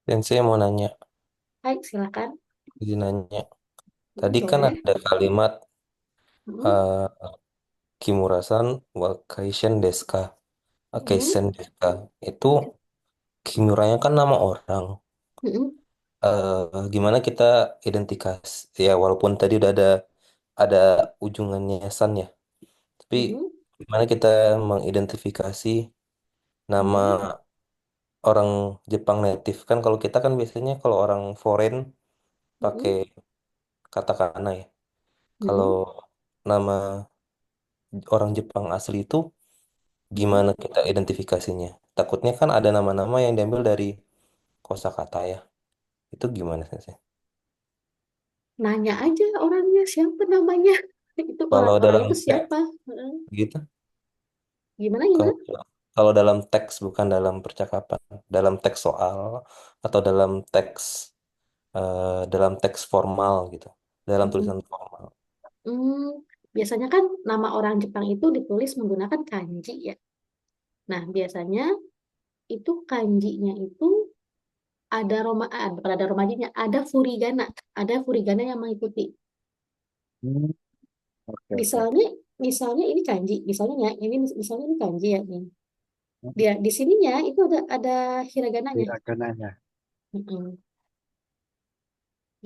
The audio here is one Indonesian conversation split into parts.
Dan saya mau nanya, Hai, silakan. izin nanya. Tadi kan Boleh. ada kalimat Mm, uh, Kimura-san wa kaisen desu ka? mm, Kaisen desu ka? Itu Kimuranya kan nama orang. mm, Gimana kita identifikasi? Ya walaupun tadi udah ada ujungannya san ya. Tapi mm, gimana kita mengidentifikasi nama mm, orang Jepang native? Kan kalau kita kan biasanya kalau orang foreign pakai mm, katakana ya. Kalau mm, nama orang Jepang asli itu mm. gimana kita identifikasinya? Takutnya kan ada nama-nama yang diambil dari kosakata ya. Itu gimana sih? Nanya aja orangnya siapa namanya. Itu Kalau orang-orangnya dalam itu teks siapa? Heeh. gitu, Gimana kalau gimana? kalau dalam teks bukan dalam percakapan, dalam teks soal atau dalam teks formal gitu, dalam Mm, tulisan formal. biasanya kan nama orang Jepang itu ditulis menggunakan kanji ya. Nah, biasanya itu kanjinya itu bukan ada romajinya, ada furigana. Ada furigana yang mengikuti. Hmm, oke oke oke. Misalnya, misalnya ini kanji, misalnya ya, ini misalnya ini kanji ya. Nih. Hmm, Dia di sininya itu ada hiragananya. Hiragananya. Mm-mm.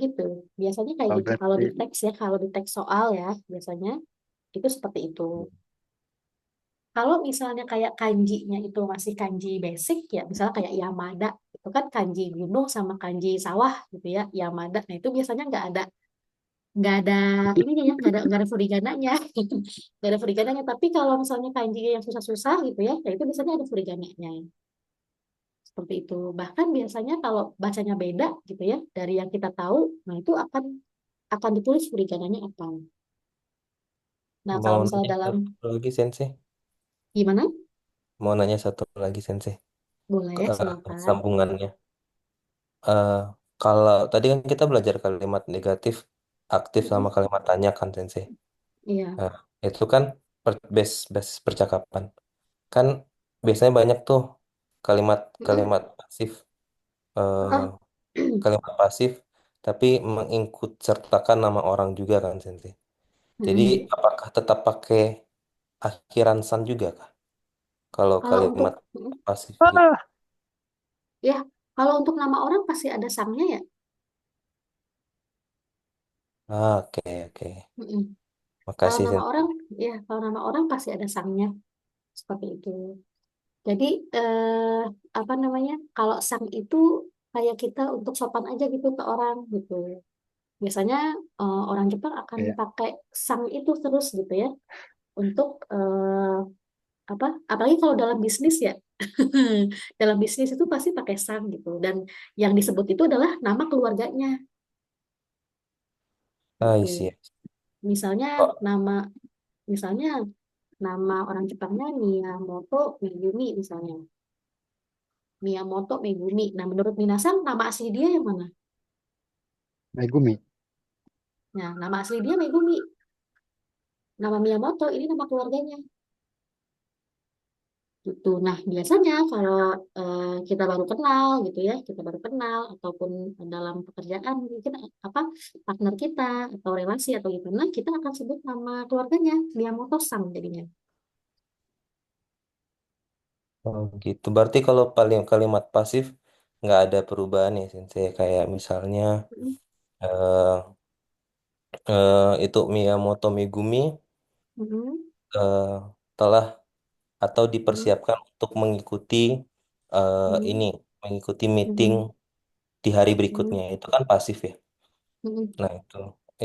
Gitu. Biasanya kayak Oh, gitu. Kalau berarti di teks ya, kalau di teks soal ya, biasanya itu seperti itu. Kalau misalnya kayak kanjinya itu masih kanji basic ya, misalnya kayak Yamada, itu kan kanji gunung sama kanji sawah gitu ya, Yamada. Nah itu biasanya nggak ada ininya ya, nggak ada furigananya, nggak ada furigananya. Tapi kalau misalnya kanji yang susah-susah gitu ya itu biasanya ada furigananya. Seperti itu. Bahkan biasanya kalau bacanya beda gitu ya dari yang kita tahu, nah itu akan ditulis furigananya apa. Nah, kalau mau misalnya nanya dalam satu lagi sensei, gimana? mau nanya satu lagi sensei, Boleh, silakan. sambungannya. Eh, Kalau tadi kan kita belajar kalimat negatif, aktif sama Mm-mm. kalimat tanya kan sensei. Iya. Nah, itu kan base percakapan. Kan biasanya banyak tuh Mm-mm. kalimat-kalimat pasif, eh, Ah. kalimat pasif, tapi mengikut sertakan nama orang juga kan, Sensei. Jadi Mm-mm. apakah tetap pakai akhiran san juga kah? Kalau Kalau untuk kalimat pasif gitu. Ah. Ya, kalau untuk nama orang pasti ada sangnya ya. Ah, oke, oke. Mm-mm. Kalau Makasih, nama Sensei. orang, ya kalau nama orang pasti ada sangnya seperti itu. Jadi apa namanya? Kalau sang itu kayak kita untuk sopan aja gitu ke orang gitu. Biasanya orang Jepang akan Kayak pakai sang itu terus gitu ya untuk apa? Apalagi kalau dalam bisnis ya. Dalam bisnis itu pasti pakai sang gitu dan yang disebut itu adalah nama keluarganya Ah, gitu. isi. Misalnya Oh, nama misalnya nama orang Jepangnya Miyamoto Megumi misalnya. Miyamoto Megumi. Nah, menurut Minasan nama asli dia yang mana? Megumi. Nah, nama asli dia Megumi. Nama Miyamoto ini nama keluarganya. Gitu. Nah, biasanya kalau kita baru kenal gitu ya, kita baru kenal ataupun dalam pekerjaan mungkin apa partner kita atau relasi atau gimana, kita akan sebut nama keluarganya Miyamoto-san jadinya. Oh, gitu. Berarti kalau paling kalimat pasif nggak ada perubahan ya, Sensei. Kayak misalnya Mm, eh, itu Miyamoto Megumi mm, eh, telah atau mm, dipersiapkan untuk mengikuti ini, mm, mengikuti meeting mm, di hari mm, berikutnya. Itu kan pasif ya. mm. Nah,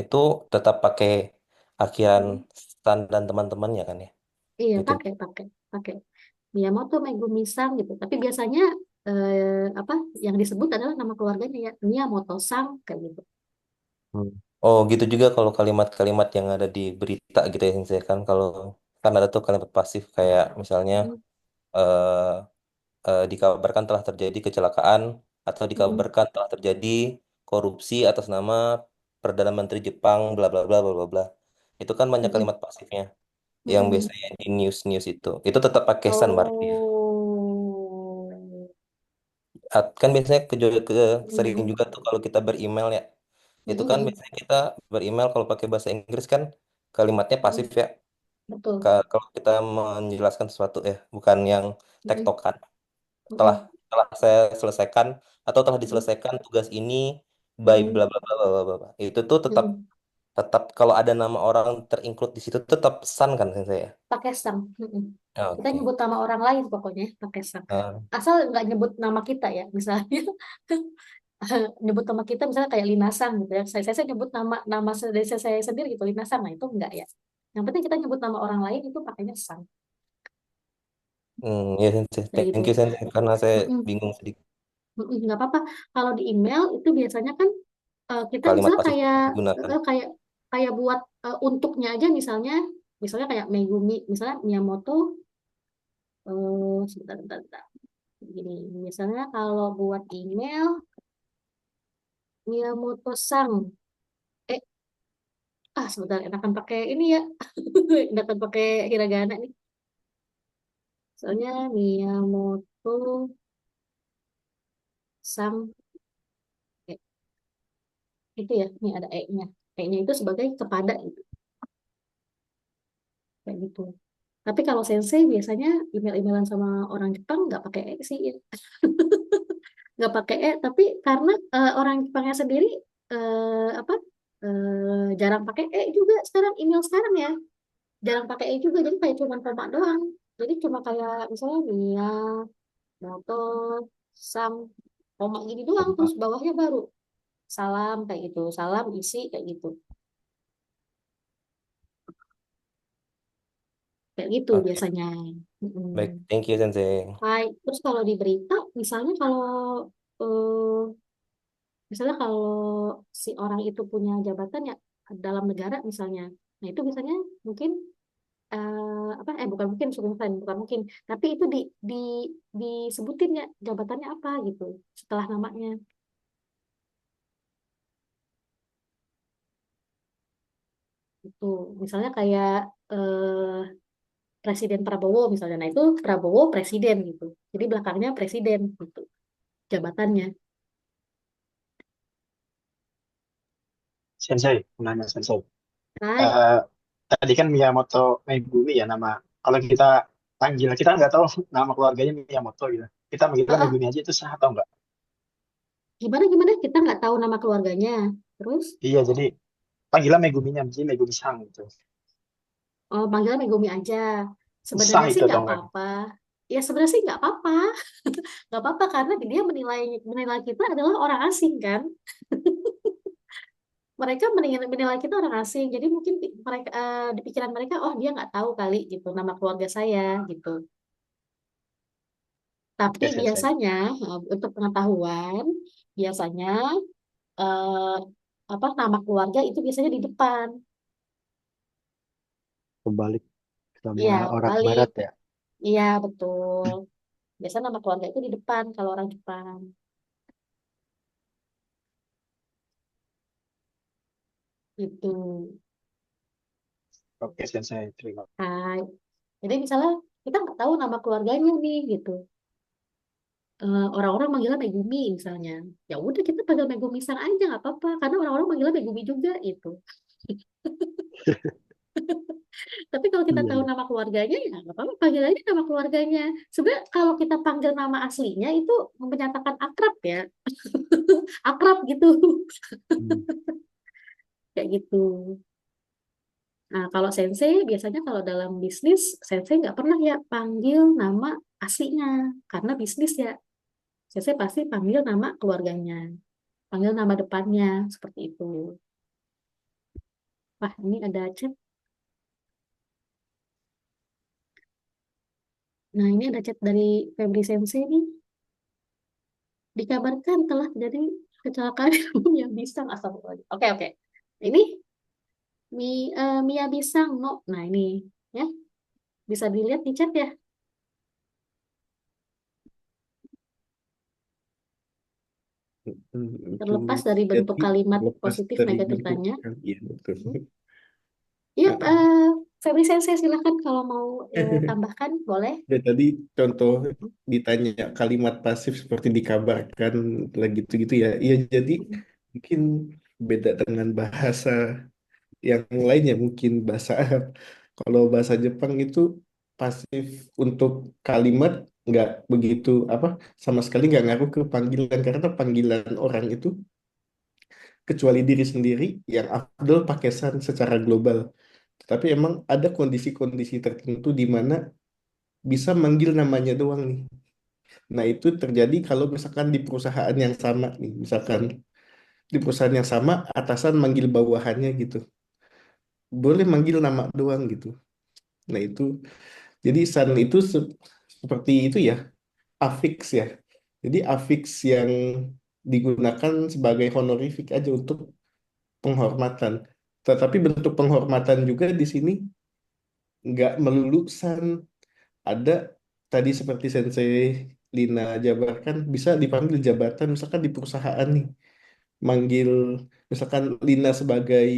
itu tetap pakai akhiran Mm. Stan dan teman-temannya kan ya. Iya, Gitu. pakai Miyamoto Megumi-san gitu. Tapi biasanya apa yang disebut adalah nama keluarganya ya Miyamoto-san kayak gitu. Hmm. Oh, gitu juga kalau kalimat-kalimat yang ada di berita gitu ya, saya kan kalau kan ada tuh kalimat pasif kayak misalnya Mm, eh, dikabarkan telah terjadi kecelakaan atau mm, dikabarkan telah terjadi korupsi atas nama Perdana Menteri Jepang bla bla bla bla bla bla. Itu kan banyak mm, kalimat pasifnya mm, yang mm. biasanya di news-news itu. Itu tetap pakai sun berarti ya. Oh, Kan biasanya sering Mm-mm. juga tuh kalau kita beremail ya. Itu kan Mm-mm. biasanya kita beremail kalau pakai bahasa Inggris kan kalimatnya pasif Mm-mm. ya. Betul. Kalau kita menjelaskan sesuatu ya, bukan yang Mm-mm. tektokan. Setelah Mm-mm. setelah saya selesaikan atau telah Mm-mm. diselesaikan tugas ini by bla Mm-mm. bla bla bla bla bla. Itu tuh tetap Mm-mm. tetap kalau ada nama orang terinclude di situ tetap pesan kan saya. Pakai sang. Mm-mm. Kita Oke. nyebut nama orang lain pokoknya pakai sang. Nah, Asal nggak nyebut nama kita ya, misalnya nyebut nama kita misalnya kayak Lina Sang gitu ya. Saya nyebut nama nama desa saya sendiri gitu Lina Sang. Nah itu enggak ya. Yang penting kita nyebut nama orang lain itu pakainya sang ya Sensei. kayak gitu. Thank you Sensei karena saya Mm-mm. bingung sedikit Mm-mm. Nggak apa-apa. Kalau di email itu biasanya kan kita kalimat misalnya pasif kayak digunakan. kayak kayak buat untuknya aja misalnya kayak Megumi misalnya Miyamoto sebentar, sebentar, sebentar. Gini, misalnya kalau buat email Miyamoto-sang. Eh, sebentar, enakan pakai ini ya. Enakan pakai hiragana nih. Soalnya Miyamoto-sang. Eh, itu ya, ini ada E-nya. E-nya itu sebagai kepada gitu. Kayak gitu. Tapi kalau sensei biasanya email-emailan sama orang Jepang nggak pakai E sih. Nggak pakai E, tapi karena orang Jepangnya sendiri apa jarang pakai E juga sekarang, email sekarang ya. Jarang pakai E juga jadi kayak cuma koma doang jadi cuma kayak misalnya Mia motor sam koma gini doang terus bawahnya baru salam kayak gitu salam isi kayak gitu kayak gitu Oke, biasanya. baik. Mm-mm. Thank you Sensei. Baik terus kalau di berita misalnya kalau eh, misalnya kalau si orang itu punya jabatan ya dalam negara misalnya nah itu biasanya mungkin apa bukan mungkin bukan mungkin tapi itu di disebutin ya jabatannya apa gitu setelah namanya itu misalnya kayak eh, Presiden Prabowo misalnya nah itu Prabowo presiden gitu jadi belakangnya presiden gitu jabatannya. Sensei, nanya Sensei. Hai. Eh, Tadi kan Miyamoto Megumi ya nama. Kalau kita panggil, kita nggak tahu nama keluarganya Miyamoto gitu. Kita manggilnya Ah, Megumi aja itu sah atau enggak? gimana gimana kita nggak tahu nama keluarganya terus Iya, jadi panggilnya Meguminya, jadi Megumi-san gitu. oh panggilan Megumi aja Sah sebenarnya sih itu atau nggak enggak? apa-apa ya sebenarnya sih nggak apa-apa karena dia menilai menilai kita adalah orang asing kan mereka menilai kita orang asing jadi mungkin mereka di pikiran mereka oh dia nggak tahu kali gitu nama keluarga saya gitu tapi Oke, Sensei. biasanya untuk pengetahuan biasanya eh, apa nama keluarga itu biasanya di depan Kebalik sama iya orang balik barat ya. iya betul biasanya nama keluarga itu di depan kalau orang Jepang itu. Oke, Sensei. Terima. Hai. Jadi misalnya kita nggak tahu nama keluarganya nih gitu. Orang-orang manggilnya Megumi misalnya. Ya udah kita panggil Megumi Sang aja nggak apa-apa karena orang-orang manggilnya Megumi juga itu. Tapi kalau kita Iya, tahu iya. nama keluarganya ya nggak apa-apa panggil aja nama keluarganya. Sebenarnya kalau kita panggil nama aslinya itu menyatakan akrab ya, akrab gitu, Hmm. kayak gitu. Nah kalau sensei biasanya kalau dalam bisnis sensei nggak pernah ya panggil nama aslinya karena bisnis ya. Sensei pasti panggil nama keluarganya. Panggil nama depannya seperti itu. Wah, ini ada chat. Nah, ini ada chat dari Febri Sensei nih. Dikabarkan telah terjadi kecelakaan yang Bisang. Astagfirullahaladzim. Oke, oke. Ini Mia Bisang, no. Nah, ini ya bisa dilihat di chat ya. Itu Terlepas dari bentuk jadi kalimat lepas positif dari bentuk negatifnya. kan iya betul. Hmm. Yuk, Heeh. Febri Sensei silahkan kalau mau tambahkan boleh. Ya, tadi contoh ditanya kalimat pasif seperti dikabarkan lagi gitu-gitu ya. Iya, jadi mungkin beda dengan bahasa yang lainnya, mungkin bahasa Arab. Kalau bahasa Jepang itu pasif untuk kalimat nggak begitu apa, sama sekali nggak ngaruh ke panggilan, karena panggilan orang itu kecuali diri sendiri yang afdol pakai san secara global. Tapi emang ada kondisi-kondisi tertentu di mana bisa manggil namanya doang nih. Nah, itu terjadi kalau misalkan di perusahaan yang sama nih, misalkan di perusahaan yang sama atasan manggil bawahannya gitu. Boleh manggil nama doang gitu. Nah, itu jadi san itu seperti itu ya, afiks ya. Jadi afiks yang digunakan sebagai honorific aja untuk penghormatan. Tetapi bentuk penghormatan juga di sini nggak melulu san. Ada tadi seperti Sensei Lina jabarkan bisa dipanggil jabatan, misalkan di perusahaan nih, manggil misalkan Lina sebagai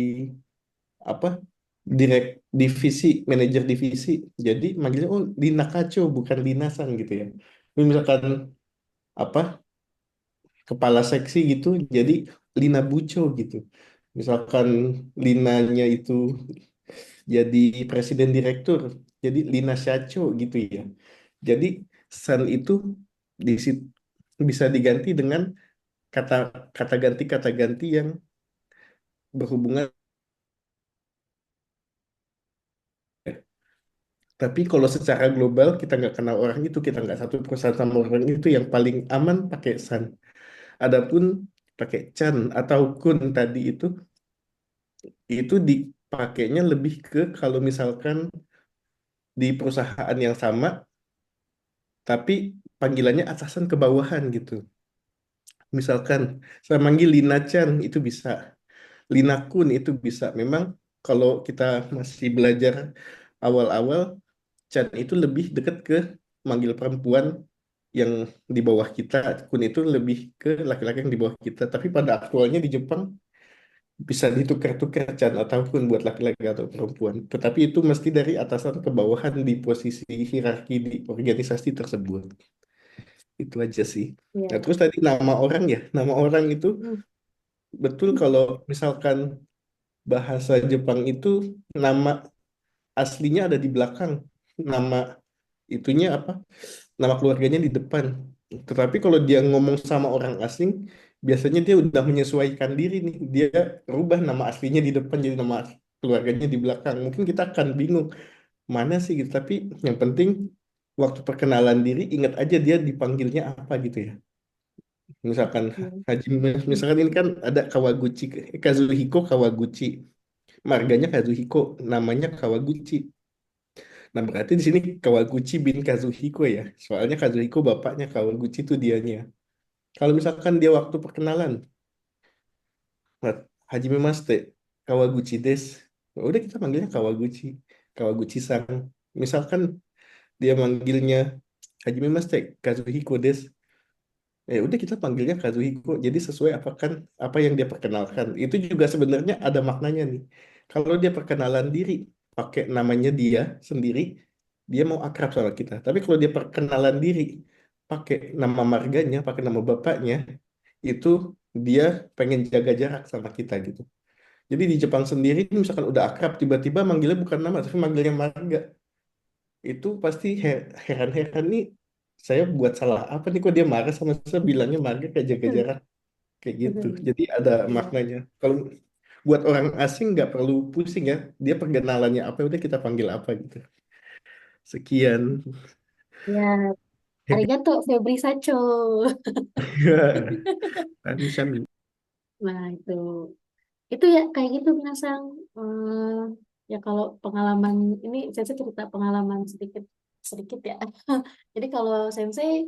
apa, direk divisi, manajer divisi, jadi manggilnya oh Lina Kaco bukan Lina San gitu ya. Tapi misalkan apa, kepala seksi gitu, jadi Lina Buco gitu. Misalkan Linanya itu jadi presiden direktur, jadi Lina Shacho gitu ya. Jadi San itu di bisa diganti dengan kata kata ganti yang berhubungan. Tapi kalau secara global kita nggak kenal orang itu, kita nggak satu perusahaan sama orang itu, yang paling aman pakai San. Adapun pakai Chan atau Kun tadi itu dipakainya lebih ke kalau misalkan di perusahaan yang sama tapi panggilannya atasan ke bawahan gitu. Misalkan saya manggil Lina Chan itu bisa, Lina Kun itu bisa. Memang kalau kita masih belajar awal-awal, Chan itu lebih dekat ke manggil perempuan yang di bawah kita, Kun itu lebih ke laki-laki yang di bawah kita. Tapi pada aktualnya di Jepang bisa ditukar-tukar Chan ataupun buat laki-laki atau perempuan. Tetapi itu mesti dari atasan ke bawahan di posisi hierarki di organisasi tersebut. Itu aja sih. Nah, Ya. terus tadi nama orang ya, nama orang itu Hmm. betul kalau misalkan bahasa Jepang itu nama aslinya ada di belakang, nama itunya apa, nama keluarganya di depan. Tetapi kalau dia ngomong sama orang asing, biasanya dia udah menyesuaikan diri nih, dia rubah nama aslinya di depan jadi nama keluarganya di belakang. Mungkin kita akan bingung mana sih gitu, tapi yang penting waktu perkenalan diri ingat aja dia dipanggilnya apa gitu ya. Misalkan Hmm. Haji, misalkan ini kan ada Kawaguchi, Kazuhiko Kawaguchi, marganya Kazuhiko, namanya Kawaguchi. Nah, berarti di sini Kawaguchi bin Kazuhiko ya. Soalnya Kazuhiko bapaknya, Kawaguchi itu dianya. Kalau misalkan dia waktu perkenalan, nah, Hajime Maste, Kawaguchi des. Ya udah kita manggilnya Kawaguchi, Kawaguchi-san. Misalkan dia manggilnya Hajime Maste, Kazuhiko des. Ya udah kita panggilnya Kazuhiko. Jadi sesuai apa kan apa yang dia perkenalkan. Itu juga sebenarnya ada maknanya nih. Kalau dia perkenalan diri pakai namanya dia sendiri, dia mau akrab sama kita. Tapi kalau dia perkenalan diri pakai nama marganya, pakai nama bapaknya, itu dia pengen jaga jarak sama kita gitu. Jadi di Jepang sendiri misalkan udah akrab, tiba-tiba manggilnya bukan nama, tapi manggilnya marga, itu pasti heran-heran nih, saya buat salah apa nih kok dia marah sama saya, bilangnya marga kayak jaga jarak kayak gitu. Jadi ada Ya. maknanya. Kalau buat orang asing nggak perlu pusing ya, dia perkenalannya apa udah kita panggil apa gitu. Sekian. Ya, arigato Febri Sacho. Tadi San. Nah, itu ya kayak gitu Minasang. Ya kalau pengalaman ini saya cerita pengalaman sedikit sedikit ya. Jadi kalau Sensei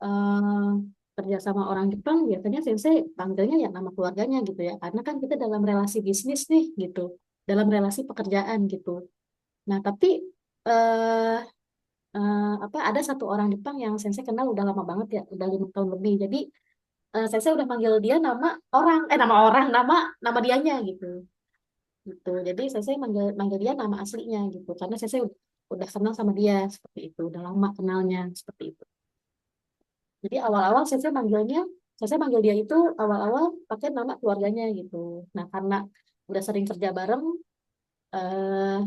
eh, kerja sama orang Jepang, biasanya Sensei panggilnya ya nama keluarganya gitu ya. Karena kan kita dalam relasi bisnis nih gitu, dalam relasi pekerjaan gitu. Nah, tapi eh apa ada satu orang Jepang yang Sensei kenal udah lama banget ya, udah 5 tahun lebih. Jadi Sensei udah panggil dia nama orang, nama orang, nama nama dianya gitu. gitu. Jadi saya manggil manggil dia nama aslinya gitu, karena saya udah kenal sama dia seperti itu, udah lama kenalnya seperti itu. Jadi awal-awal saya manggil dia itu awal-awal pakai nama keluarganya gitu. Nah karena udah sering kerja bareng, eh,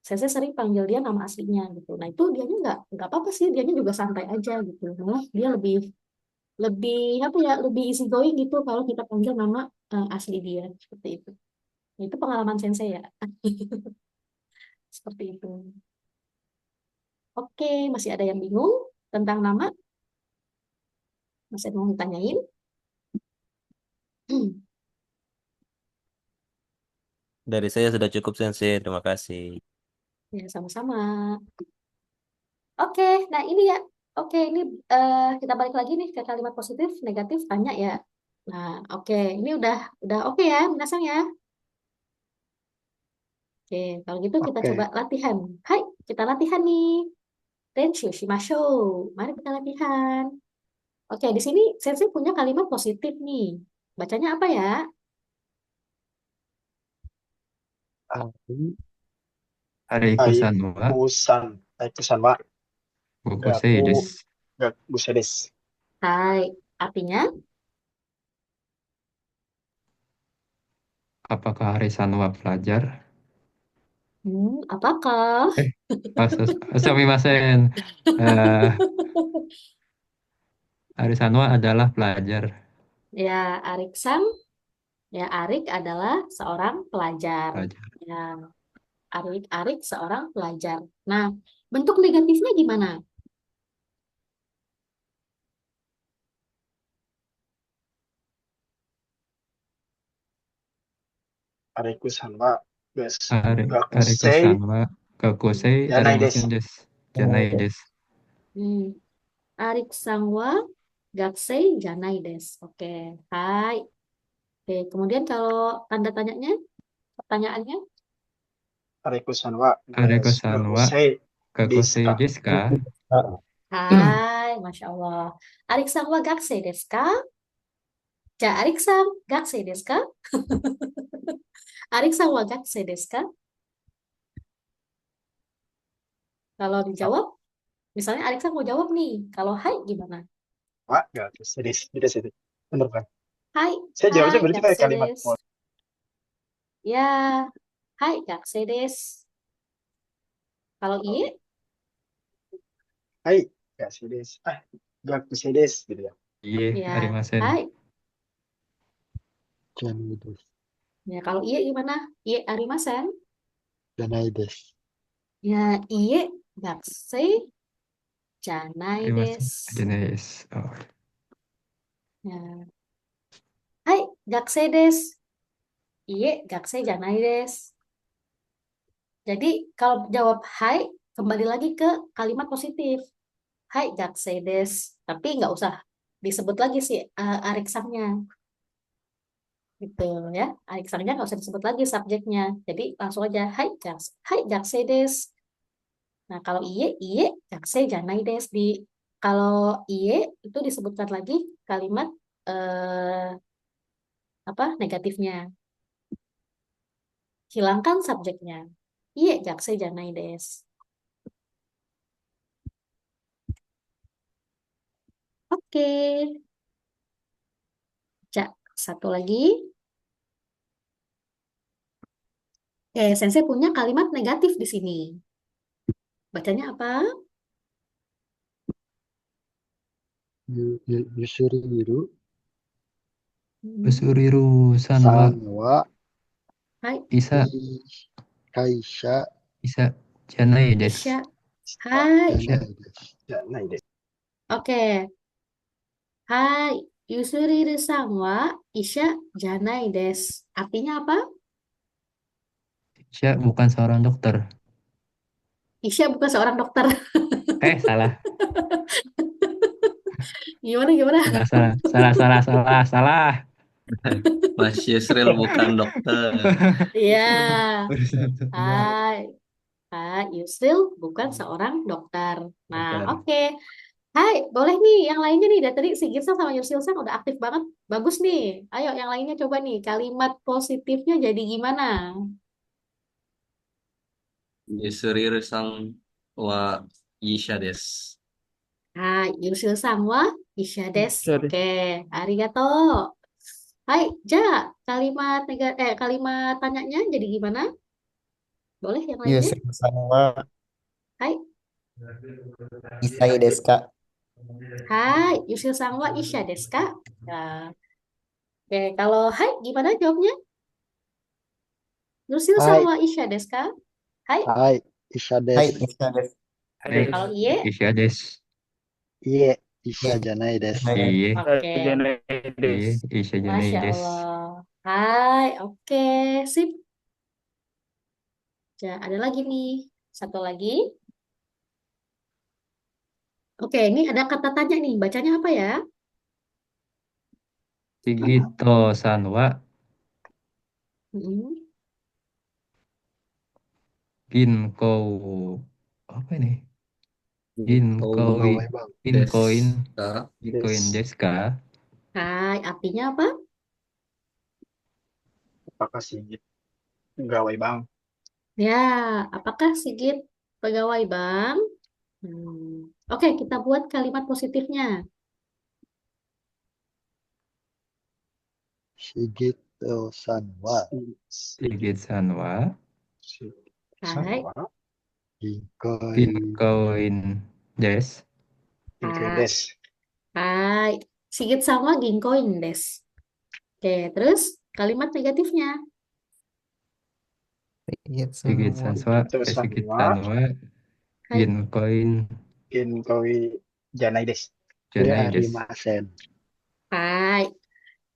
saya sering panggil dia nama aslinya gitu. Nah itu dianya nggak apa-apa sih, dianya juga santai aja gitu. Malah dia lebih lebih apa ya, lebih easy going gitu kalau kita panggil nama asli dia seperti itu. Nah, itu pengalaman sensei ya. Seperti itu. Oke, masih ada yang bingung tentang nama? Masih mau ditanyain? Dari saya sudah cukup Sensei, terima kasih. Ya, sama-sama. Oke, nah ini ya. Oke, ini kita balik lagi nih ke kalimat positif, negatif, tanya ya. Nah, oke, ini udah oke ya, Minasang ya. Oke, kalau gitu kita coba Oke. latihan. Hai, kita latihan nih. Tenshu shimashou. Mari kita latihan. Oke, di sini Sensei punya kalimat positif nih. Bacanya apa ya? Ari, Areiko-san wa Aiku-san. Aiku-san wa gokosei gaku, desu. gakusei desu. Hai, artinya Apakah Ari-san wa pelajar? apakah? Eh, sumimasen. Eh, Ari-san wa adalah pelajar. Ya, Arik-san. Ya, Arik adalah seorang pelajar. Pelajar. Ya, Arik seorang pelajar. Nah, bentuk negatifnya gimana? Ariku-san wa gakusei Areiko-san wa gokosei janai arimasen desu. desu. Janai Oh, desu. Hmm, Arik-san wa gakusei janai desu. Oke, hai. Oke, kemudian kalau tanda tanyanya, pertanyaannya, Ariku-san wa Areiko-san wa gakusei desu gokosei ka? desu ka? hai, Masya Allah. Arik-san wa gakusei desu ka? Ja, Arik-san, gakusei desu ka? Arik-san wa gakusei desu ka? Kalau dijawab, misalnya Alexa mau jawab nih, kalau hai gimana? Wa gakusei desu. Desu itu. Benar kan? Hai, Saya jawabnya hai, berarti pakai kalimat Gaksedes. Ya, hai, Gaksedes. Kalau iye, hai, gakusei desu. Gakusei desu gitu ya. Iye, ya, arimasen. hai. Janai desu. Ya, kalau iye gimana? Iye arimasen. Janai desu. Ya, iye gaksei janai Arimasen. desu. Janai desu. Oh. Ya, hai, gaksei desu. Iye gaksei janai desu. Jadi, kalau jawab hai, kembali lagi ke kalimat positif. Hai, gaksei desu. Tapi nggak usah disebut lagi sih ariksangnya. Gitu ya. Ariksangnya nggak usah disebut lagi subjeknya. Jadi langsung aja, hai, gaksei desu. Nah, kalau iye, gaksei janai desu. Kalau iye, itu disebutkan lagi kalimat negatifnya. Hilangkan subjeknya. Iye, gaksei janai desu. Oke. Cak, satu lagi. Sensei punya kalimat negatif di sini. Bacanya apa? Yusuriru Usuriru-san wa san wa Hai, isa kaisha isa janai desu. Isya. Hai. janai desu. Janai desu. Oke. Hai, Yusuriru-san wa Isya janai desu. Artinya apa? Isya bukan seorang dokter. Isya bukan seorang dokter. Salah. Gimana? Salah. Mas Yusril bukan dokter. Iya. Hai. Hai, Yusril bukan seorang dokter. Nah, Bukan. oke. Hai, boleh nih yang lainnya nih. Dari tadi si Girsa sama Yusil-san udah aktif banget. Bagus nih. Ayo yang lainnya coba nih. Kalimat positifnya jadi gimana? Yusuriru sang wa Isha des. はい、優秀さんは医者です。Isha desu. Oke, arigato. Hai, ja, kalimat tanyanya jadi gimana? Boleh yang lainnya? ユースケさんは Hai, 異彩ですか？ hai, Yusil-san wa isha desu ka? Ya, oke, kalau hai gimana jawabnya? Yusil-san はい。wa isha desu ka? Hai, はい。医者で はい、す。医者です。 Hai, kalau iye? Isya des. いえ、医 いえ、者じゃないで じゃ す。 ないです。 Iye, Oke, iye, Isya janai Masya des. Allah. Hai, oke, sip. Ya, ada lagi nih. Satu lagi. Oke, ini ada kata tanya nih. Bacanya apa ya? Sigito-san wa Mm-mm. ginkou. Apa ini? Ginkou Ginkoi. Pegawai bank. Ginkoin. desu. Ginkoin Des. desu ka? Hai, artinya apa? Apakah Sigit pegawai bank? Ya, apakah Sigit pegawai bank? Oke, kita buat kalimat positifnya. シゲトさんは Sigit-san wa Hai, Sama. 銀行員 ginkoin des. Ginkai hai, des. hai. Sigit sama ginkoin des. Oke, terus kalimat negatifnya. Sigit-san wa Itu Sigit-san sama. wa Hai, ginkoin Ginkai janai des. で janai あり des. ません。 hai.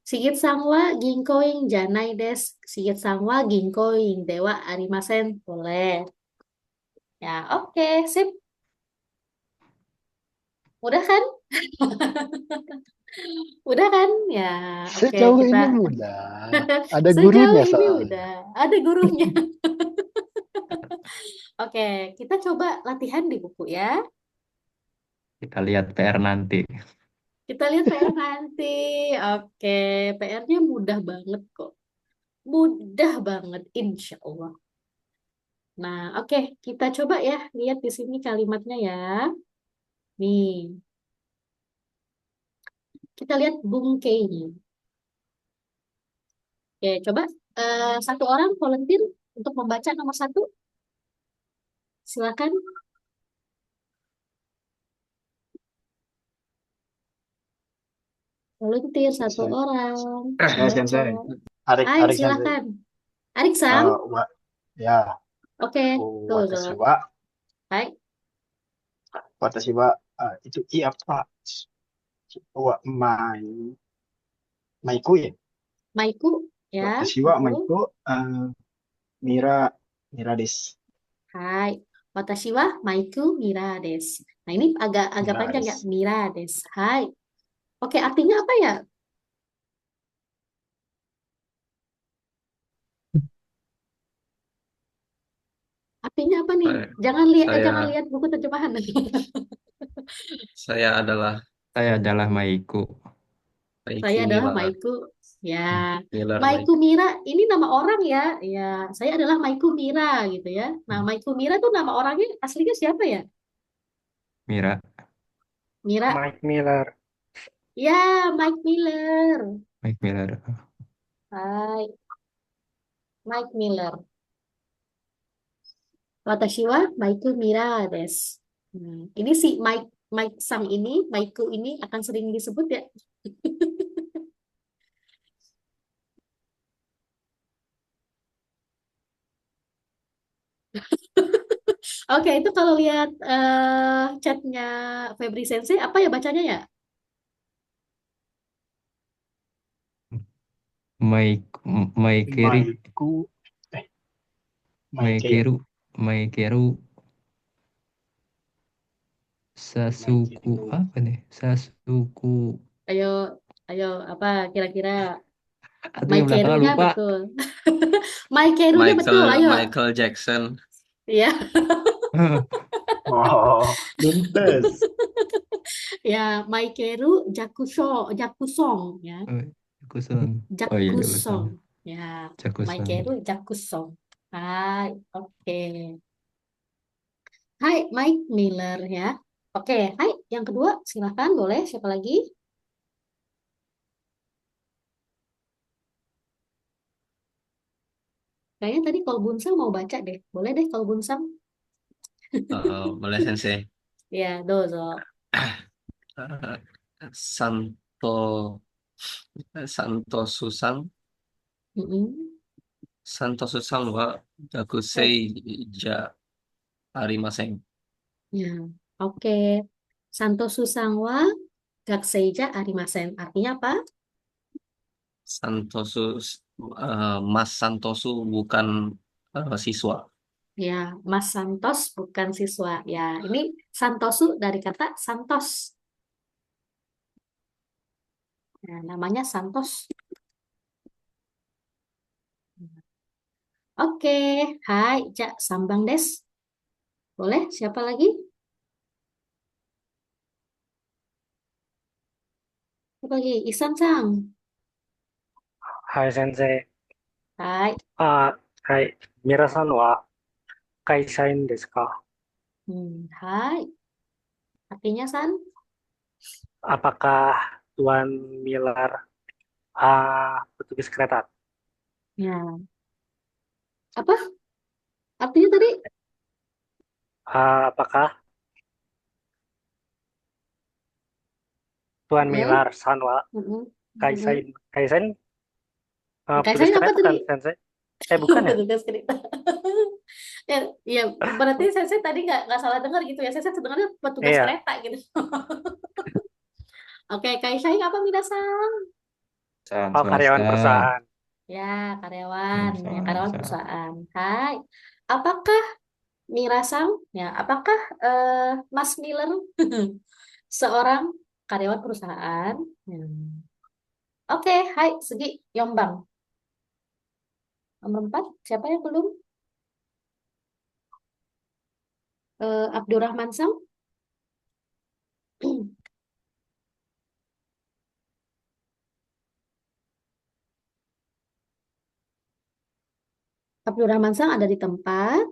Sigit sama ginkoin janai des. Sigit sama ginkoin dewa arimasen. Boleh. Ya, oke, sip. Udah kan? Udah kan? Ya, oke, Sejauh kita ini mudah. Ada sejauh gurunya ini soalnya. udah ada gurunya. Oke, kita coba latihan di buku ya. Kita lihat PR nanti. Kita lihat PR nanti. Oke, PR-nya mudah banget kok. Mudah banget, insya Allah. Nah, oke, kita coba ya lihat di sini kalimatnya ya. Nih, kita lihat bungkainya. Oke, coba satu orang volunteer untuk membaca nomor satu. Silakan. Volunteer satu Sensei. orang. Saya Membaca. sensei. Arik Hai, Arik sensei. silakan. Arik-san. Ya. Oke, Watashi dozo. wa Hai, watashi wa itu i apa? Wa maiku ya. Maiku ya, Watashi wa betul. maiku mira mira des. Hai, watashi wa Maiku Mira desu. Nah, ini agak Mira panjang ya, des. Mira desu. Hai. Oke, artinya apa ya? Artinya apa nih? Jangan Saya lihat buku terjemahan. saya adalah Saya adalah Maiku. Saya Maiku adalah Miller. Maiku. Ya, Miller Maiku Maiku. Mira ini nama orang ya. Ya, saya adalah Maiku Mira gitu ya. Nah, Maiku Mira tuh nama orangnya aslinya siapa ya? Mira. Mira. Mike Miller. Ya, Mike Miller. Mike Miller. Hai, Mike Miller. Watashi wa Maiku Mira desu. Ini si Mike Sang ini, Maiku ini akan sering disebut ya. Oke, itu kalau lihat chatnya Febri Sensei, apa ya bacanya ya? Maikeri. Maiku Maike ya. Maikeru. Maikeru. Sasuku. Maikeru. Apa nih? Sasuku. Ayo, ayo, apa kira-kira? Aduh, yang belakangnya Maikeru-nya lupa. betul. Maikeru-nya betul, ayo. Michael Jackson. Ya, Oh, Nuntas. ya, Maikeru Jakusong ya. Jakuson. Oh iya, Jakuson. Jakusong. Ya, Jakuson. Maikeru Jakusong. Hai, oke. Hai, Mike Miller ya. Oke, hai. Yang kedua, silahkan boleh. Siapa lagi? Kayaknya tadi Kolbunsang mau baca deh. Boleh deh Kolbunsang. Boleh Sensei. Ya, dozo. Eh, Santo Santo Susang Mm-mm. Santo Susang wa Gakusei ja arimasen. Ya, oke. Santo Susangwa Gakseija Arimasen. Artinya apa? Mas Santosu bukan siswa. Ya, Mas Santos bukan siswa. Ya, ini Santosu dari kata Santos. Ya, namanya Santos. Oke, hai, Cak Sambang Des. Boleh? Siapa lagi? Siapa lagi? Isan Sang. はい、先生。Hai. はい。皆さんは会社員ですか？ Hai. Artinya San? Apakah Tuan Miller petugas kereta? Ya. Apa? Artinya tadi? Apakah Tuan Eh? Miller san wa Mm-mm. Mm-mm. kaisain? Kaisain petugas Kaisain apa kereta tadi? kan, Sensei? Bukan ya? Petugas kereta. Ya, ya, berarti saya tadi nggak salah dengar gitu ya. Saya dengarnya petugas Iya. kereta gitu. Oke, Kaisain apa Minasan? Perusahaan Oh, karyawan swasta. perusahaan. Ya, karyawan. Ya, karyawan Perusahaan. perusahaan. Hai. Apakah Mirasang? Ya, apakah Mas Miller seorang karyawan perusahaan? Hmm. Oke, hai, Segi Yombang. Nomor 4, siapa yang belum? Abdurrahman Sang. Abdurrahman Sang ada di tempat.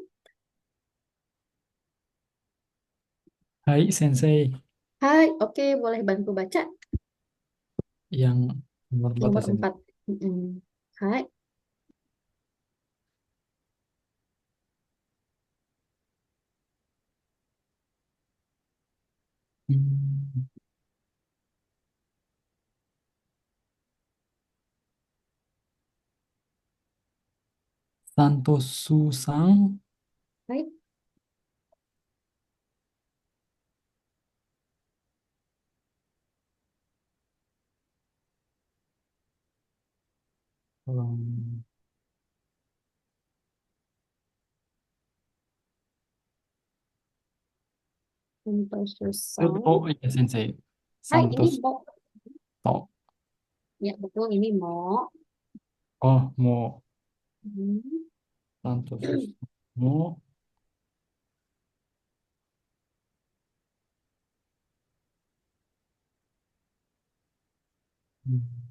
Hai Sensei, Hai, oke, boleh bantu baca yang nomor berapa nomor Sensei? 4. Hai, Hmm, Santos Susang, hai. um, Santos Susang. oh iya Sensei, Hai, ini Santos Mo. To, Ya, betul, ini Mo. oh mau Hmm. Santos Susang, mau hmm,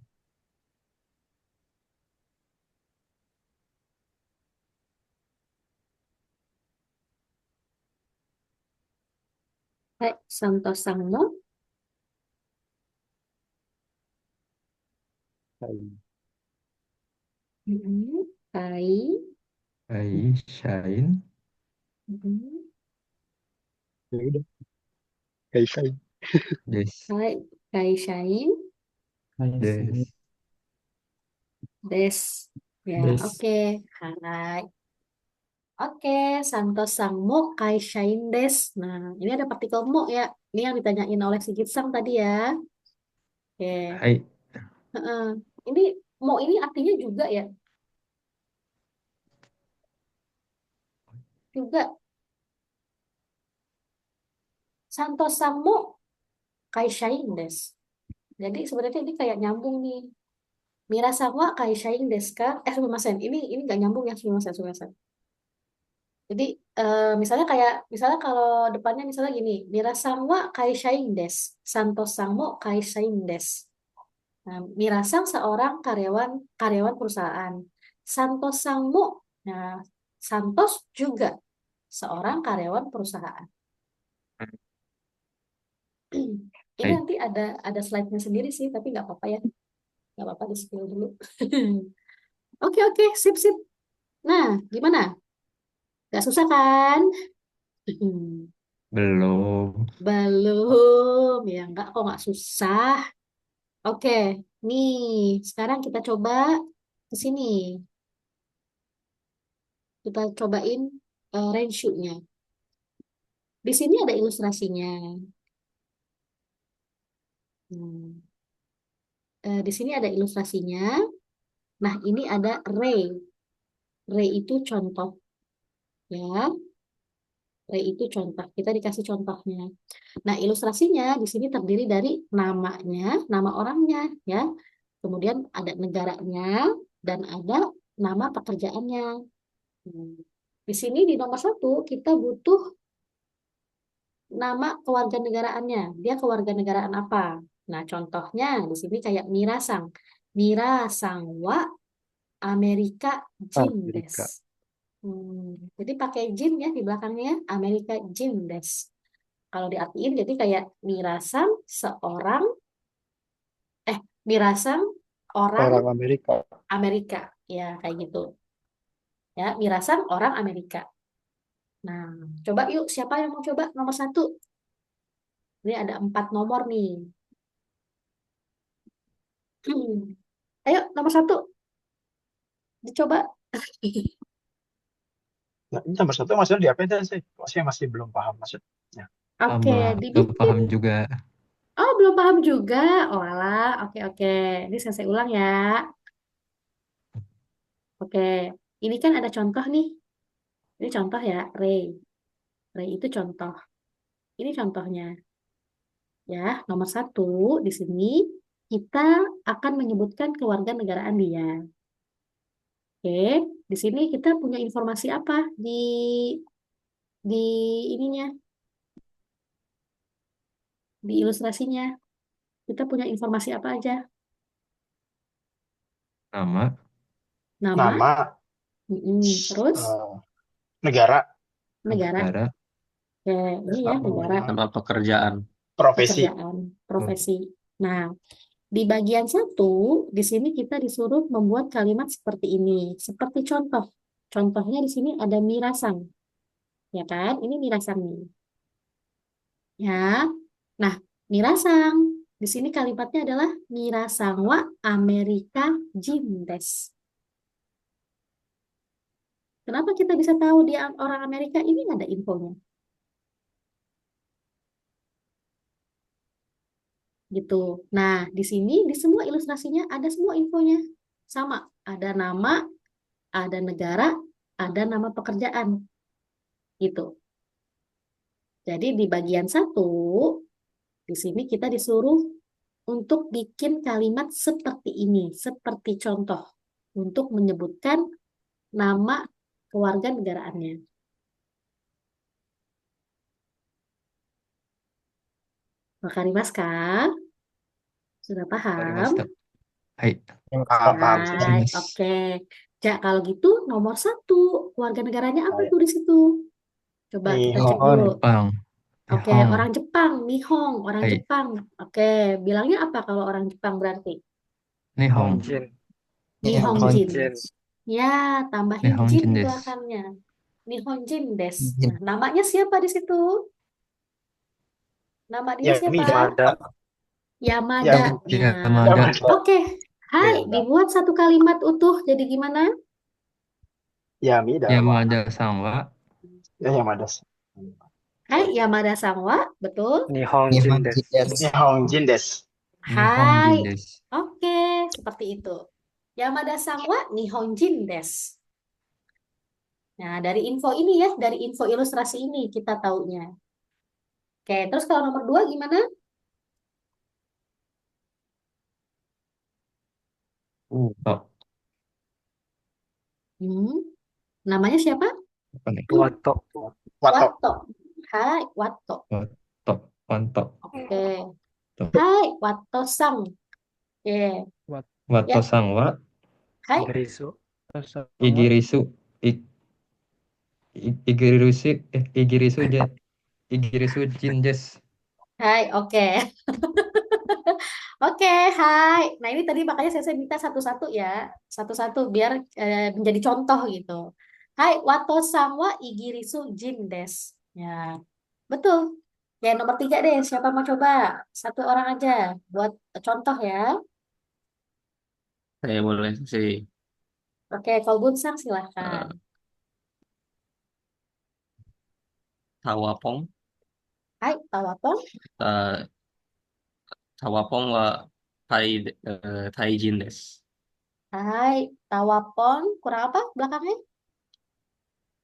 Hai, Santos Sang Mo. Hai. Shine. Ya udah, Kaisain. Des. Hai, Kai Shain. Hai Des. Des. Ya, Des, oke. Hai. Oke, Santos Sang Mo Kai Shain Des. Nah, ini ada partikel Mo ya. Ini yang ditanyain oleh Sigit Sang tadi ya. Oke. Hai. Heeh. Ini Mo ini artinya juga ya. Juga. Santos Sang Mo Kai Shain Des. Jadi sebenarnya ini kayak nyambung nih. Mirasawa Kai Shain Desu ka? Sumimasen. Ini nggak nyambung ya, sumimasen, sumimasen. Jadi misalnya kalau depannya misalnya gini, Mirasang wa kaishain des, Santos Sangmo kaishain des. Nah, Mirasang seorang karyawan karyawan perusahaan. Santos Sangmo, nah Santos juga seorang karyawan perusahaan. Ini Hai. nanti ada slide-nya sendiri sih, tapi nggak apa-apa ya. Nggak apa-apa, di-spill dulu. Oke, oke, sip, sip. Nah, gimana? Nggak susah kan? Belum. Belum, ya nggak kok nggak susah. Oke, nih sekarang kita coba ke sini. Kita cobain ratio-nya. Di sini ada ilustrasinya. Hmm, di sini ada ilustrasinya. Nah, ini ada ray. Ray itu contoh, ya. Ray itu contoh. Kita dikasih contohnya. Nah, ilustrasinya di sini terdiri dari namanya, nama orangnya, ya. Kemudian ada negaranya dan ada nama pekerjaannya. Hmm. Di sini di nomor 1 kita butuh nama kewarganegaraannya. Dia kewarganegaraan apa? Nah, contohnya di sini kayak Mirasang. Mirasang wa Amerika Jim des. Amerika. Jadi pakai Jim ya di belakangnya, Amerika Jim des. Kalau diartiin jadi kayak Mirasang seorang, Mirasang orang Orang Amerika. Amerika. Ya, kayak gitu. Ya, Mirasang orang Amerika. Nah, coba yuk, siapa yang mau coba nomor 1? Ini ada 4 nomor nih. Ayo, nomor 1, dicoba. Nah, ini nomor 1 maksudnya diapain sih? Kok saya masih belum paham maksudnya. Oke, Sama. Belum dibikin. paham juga. Oh, belum paham juga. Oh, alah. Oke, oke. Ini saya ulang ya. Oke, ini kan ada contoh nih. Ini contoh ya, Ray. Ray itu contoh. Ini contohnya. Ya, nomor 1 di sini kita akan menyebutkan kewarganegaraan dia. Oke, di sini kita punya informasi apa di ininya, di ilustrasinya. Kita punya informasi apa aja? Nama. Nama, Nama, terus eh, negara, negara. Negara. Oke, ini ya negara, Nama pekerjaan. profesi. pekerjaan, profesi. Nah, di bagian 1 di sini kita disuruh membuat kalimat seperti ini, seperti contoh. Contohnya di sini ada Mirasang, ya kan? Ini Mirasang nih. Ya. Nah, Mirasang. Di sini kalimatnya adalah Mirasang wa Amerika Jindes. Kenapa kita bisa tahu dia orang Amerika? Ini ada infonya. Gitu. Nah, di sini di semua ilustrasinya ada semua infonya. Sama, ada nama, ada negara, ada nama pekerjaan. Gitu. Jadi di bagian 1 di sini kita disuruh untuk bikin kalimat seperti ini, seperti contoh untuk menyebutkan nama kewarganegaraannya. Wakarimasu ka? Sudah paham? Warimashita. Hai. Paham, paham sih. Hai, Yes. oke. Ya, kalau gitu nomor 1 keluarga negaranya apa tuh di situ? Coba kita cek Nihon. dulu. Jepang. Oke, Nihon. orang Jepang, Nihong, orang Hai. Jepang. Oke, bilangnya apa kalau orang Jepang berarti? Nihon. Honjin. Nihonjin. Honjin. Ya, tambahin Nihonjin jin desu. belakangnya. Nihonjin des. Nah, namanya siapa di situ? Nama dia siapa? Yamida. Yamada. Yamada. Nah, oke. Hai, dibuat satu kalimat utuh. Jadi gimana? Yamida. Yamada-san wa Ya, Yamada. Hai, Yamada Sangwa, betul? Nihonjin desu. Nihonjin desu. Nihonjin Hai, desu. oke, seperti itu. Yamada Sangwa Nihonjin des. Nah, dari info ini ya, dari info ilustrasi ini kita taunya. Oke, terus kalau nomor 2 gimana? Oh, Namanya siapa? apa nih? Wato. Wato. Wato. Hai, Wato. Wato. Wanto. Oke. Tuh. Hai, Wato-sang. Oke. Wato-san wa Hai, Igirisu. igirisu. Igirisu Igirisu Jin des. Hai, oke. Oke, hai. Nah, ini tadi makanya saya minta satu-satu ya. Satu-satu biar menjadi contoh gitu. Hai, wato wa igirisu jin des. Ya, betul. Ya, nomor 3 deh. Siapa mau coba? Satu orang aja buat contoh ya. Saya boleh sih. Oke, kalau Bunsang silahkan. eh, Tawapong, Hai, Tawapong. eh, Tawapong wa Taijin des. Hai, Tawapong. Kurang apa belakangnya?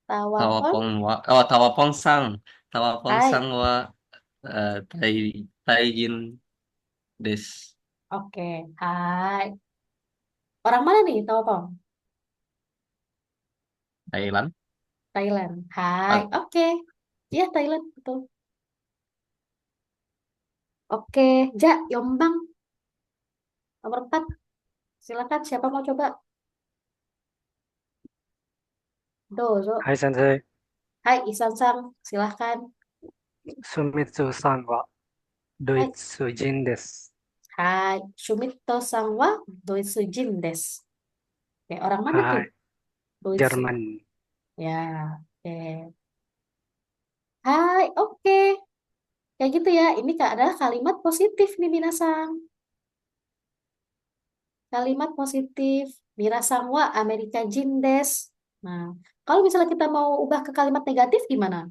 Tawapong. Tawapong sang. Tawapong Hai, sang wa Taijin des. oke. Hai. Orang mana nih, Tawapong? Thailand. Thailand. Hai, Ah, oke. Iya, Thailand, betul. Oke, Ja, Yombang, nomor 4. Silakan, siapa mau coba? Dozo. はい、先生。Hai, Isan-sang, silahkan. Sumitsu-san wa Hai, ドイツ人です。hai. Shumito-san wa Doitsujin desu. Oke, orang mana tuh? はい、Doitsu. Jerman. Ya, oke. Hai, oke. Kayak gitu ya. Ini adalah kalimat positif nih, Minasang. Kalimat positif. Minasang wa Amerika Jin desu. Nah, kalau misalnya kita mau ubah ke kalimat negatif gimana?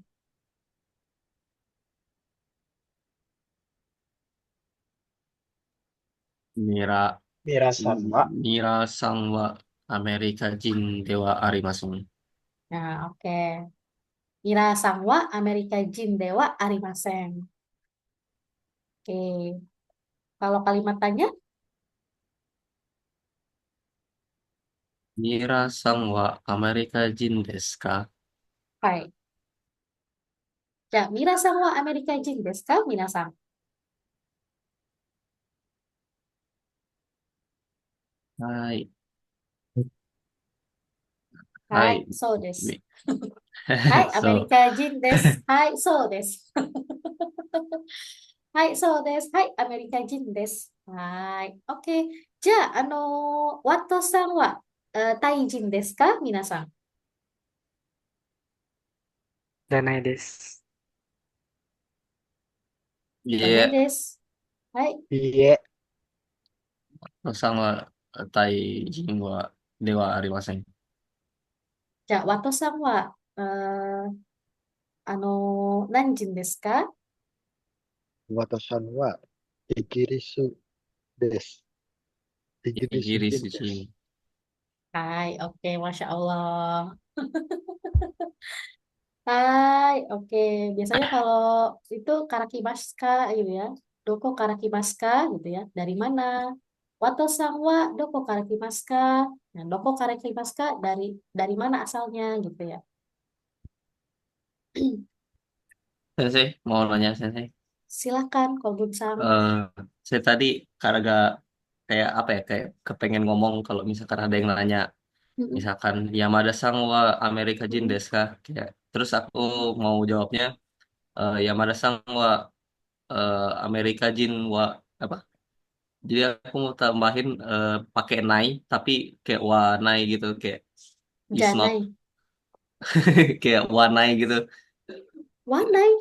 Mira Mirasan wa. Mira sang wa Amerika Jin dewa arimasen. Nah, oke. Minasang wa Amerika Jin dewa arimasen. Oke. Kalau kalimat tanya, Mira sang wa Amerika Jin desu ka? hai. Ya, Minasang wa Amerika Jin desu ka? Minasang. Hai, Hai, hai. so desu. Mi- Hai, So, Amerika Jin desu. Hai, so desu. Hai, so desu. Hai, Amerika Jin desu. Hai, oke. Ja, Wato-san wa Taijin desu ka? Minasang. じゃないです。Danai Iya, desu. Hai, Iya. sang wa Taijin wa dewa arimasen. ja, Wato-san wa eh, Nanjin desu ka? Watasan wa Igirisu desu. Igirisu Igiri jin suci. desu. Hai, oke, Masya Allah. Hai, oke. Biasanya kalau itu karakimaska gitu ya. Doko karakimaska gitu ya. Dari mana? Wato sangwa doko karakimaska. Nah, doko karakimaska dari mana asalnya gitu ya. Sensei, mau nanya Sensei. Silakan kalau Sang. Eh, saya tadi karena gak kayak apa ya, kayak kepengen ngomong kalau misalkan ada yang nanya, Mm-mm. misalkan Yamada Sang wa Amerika Jin Mm-mm. desu ka? Kayak, terus aku mau jawabnya Yamada Sang wa Amerika Jin wa apa? Jadi aku mau tambahin pakai nai tapi kayak wa nai gitu, kayak is not Janai. kayak wa nai gitu. Wanai.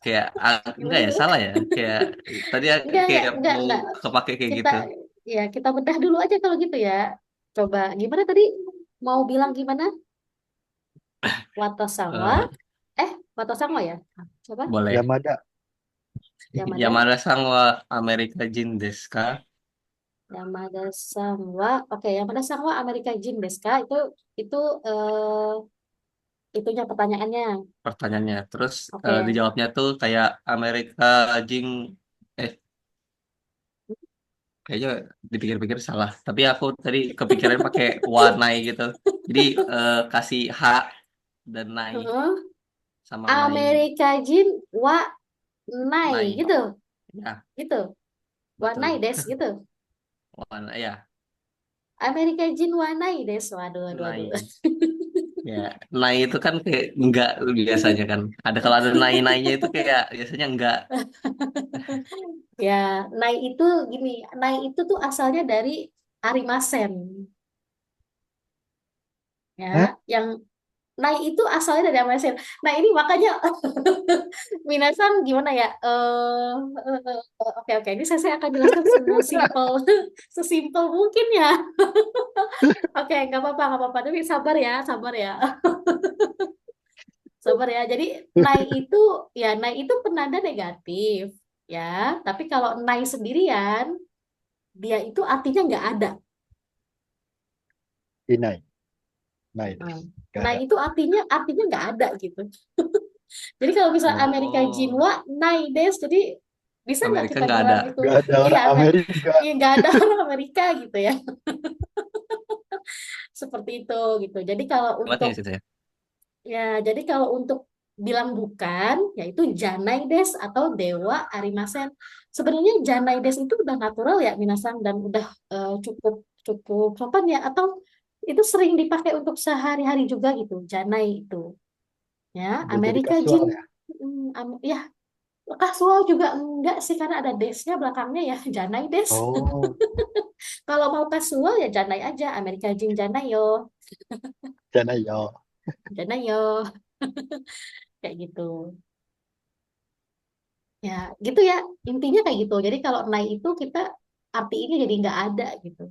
Kayak enggak Gimana ya, tuh? salah ya. Kayak tadi kayak mau Enggak. kepake kayak Kita gitu. kita bedah dulu aja kalau gitu ya. Coba gimana tadi? Mau bilang gimana? Wato sangwa. Eh, Wato sangwa ya? Coba. boleh. Yamada. Yamada. Yamada Sang wa Amerika Jin desu ka? Yamada Sangwa, oke, Yamada Sangwa Amerika Jin desu ka? Itu itunya pertanyaannya. Pertanyaannya. Terus Oke. dijawabnya tuh kayak Amerika Jin eh kayaknya dipikir-pikir salah. Tapi aku tadi kepikiran pakai wa nai gitu. Jadi kasih H dan nai Heeh. sama nai Amerika Jin wa Nai nai. gitu, Ya, gitu. Wa Nai betul. des gitu. Wa nai ya, Amerika Jin wa Nai des. Waduh, waduh, waduh. nai. Ya, nai itu kan kayak enggak biasanya kan. Ada kalau ada nai-nainya itu kayak biasanya enggak. Ya, nai itu gini, nai itu tuh asalnya dari arimasen, ya, Hah? yang nai itu asalnya dari arimasen. Nah, ini makanya minasan gimana ya? Oke oke, ini saya akan jelaskan sesimpel sesimpel mungkin ya. Oke, nggak apa-apa. Tapi sabar ya, sabar ya. Jadi nai itu penanda negatif, ya. Tapi kalau nai sendirian, dia itu artinya nggak ada. Inai. Nai Nah, des. Gak nai ada. itu artinya nggak ada gitu. Jadi kalau misal Amerika Oh, Jinwa, nai des, jadi bisa nggak Amerika kita nggak ada. bilang itu? Gak ada Iya, orang Amerika. iya nggak ada orang Amerika gitu ya. Seperti itu gitu. Jadi kalau untuk Hebatnya sih saya. jadi kalau untuk bilang bukan, yaitu Janaides atau Dewa Arimasen. Sebenarnya Janaides itu udah natural ya minasan dan udah cukup cukup sopan ya, atau itu sering dipakai untuk sehari-hari juga gitu. Janai itu ya, Udah jadi Amerika Jin, kasual ya. ya kasual juga enggak sih karena ada desnya belakangnya ya, Janaides. Oh, Kalau mau kasual ya Janai aja, Amerika Jin Janai yo, Janai yo. Janai yo, kayak gitu. Ya, gitu ya. Intinya kayak gitu. Jadi kalau naik itu kita artinya jadi nggak ada gitu.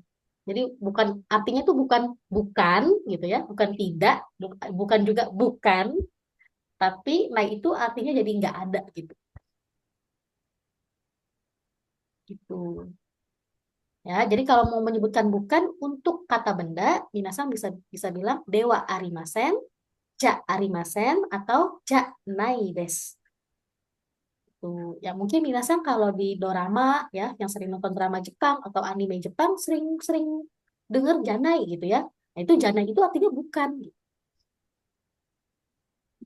Jadi bukan artinya tuh bukan bukan gitu ya, bukan tidak, bukan juga bukan, tapi naik itu artinya jadi nggak ada gitu. Gitu. Ya, jadi kalau mau menyebutkan bukan untuk kata benda, minasan bisa bisa bilang dewa arimasen, ja arimasen atau ja nai tuh. Ya mungkin minasan kalau di dorama ya, yang sering nonton drama Jepang atau anime Jepang sering-sering dengar janai gitu ya. Nah, itu janai itu artinya bukan.